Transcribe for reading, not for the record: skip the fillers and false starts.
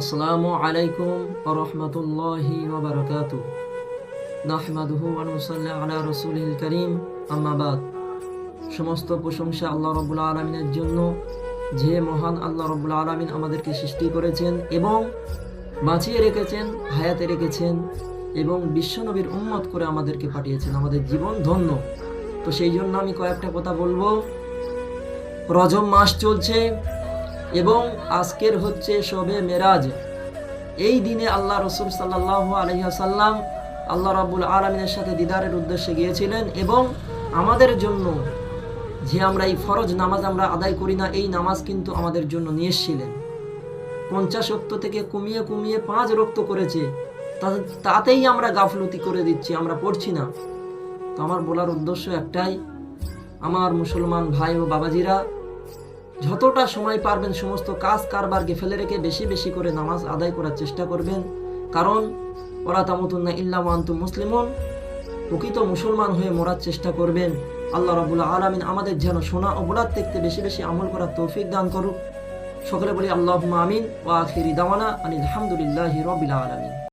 আসসালামু আলাইকুম ওয়া রাহমাতুল্লাহি ওয়া বারাকাতুহু নাহমাদুহু ওয়া নুসাল্লি আলা রাসূলিল কারীম আম্মা বাদ। সমস্ত প্রশংসা আল্লাহ রাব্বুল আলামিনের জন্য, যে মহান আল্লাহ রাব্বুল আলামিন আমাদেরকে সৃষ্টি করেছেন এবং বাঁচিয়ে রেখেছেন, হায়াতে রেখেছেন এবং বিশ্বনবীর উম্মত করে আমাদেরকে পাঠিয়েছেন। আমাদের জীবন ধন্য। তো সেই জন্য আমি কয়েকটা কথা বলবো। রজব মাস চলছে এবং আজকের হচ্ছে শবে মেরাজ। এই দিনে আল্লাহ রসুল সাল্লাল্লাহু আলাইহি ওয়াসাল্লাম আল্লাহ রাব্বুল আলামিনের সাথে দিদারের উদ্দেশ্যে গিয়েছিলেন এবং আমাদের জন্য যে আমরা এই ফরজ নামাজ আমরা আদায় করি না, এই নামাজ কিন্তু আমাদের জন্য নিয়ে এসেছিলেন। 50 ওয়াক্ত থেকে কমিয়ে কমিয়ে 5 ওয়াক্ত করেছে। তাতেই আমরা গাফলতি করে দিচ্ছি, আমরা পড়ছি না। তো আমার বলার উদ্দেশ্য একটাই, আমার মুসলমান ভাই ও বাবাজিরা, যতটা সময় পারবেন সমস্ত কাজ কারবারকে ফেলে রেখে বেশি বেশি করে নামাজ আদায় করার চেষ্টা করবেন। কারণ ওয়ালা তামুতুন্না ইল্লা ওয়া আনতুম মুসলিমুন, প্রকৃত মুসলমান হয়ে মরার চেষ্টা করবেন। আল্লাহ রাব্বুল আলামিন আমাদের যেন শোনা ও বলার থেকে বেশি বেশি আমল করার তৌফিক দান করুক। সকলে বলি আল্লাহুম্মা আমিন ওয়া আখিরি দাওয়ানা আনিল হামদুলিল্লাহি রাব্বিল আলামিন।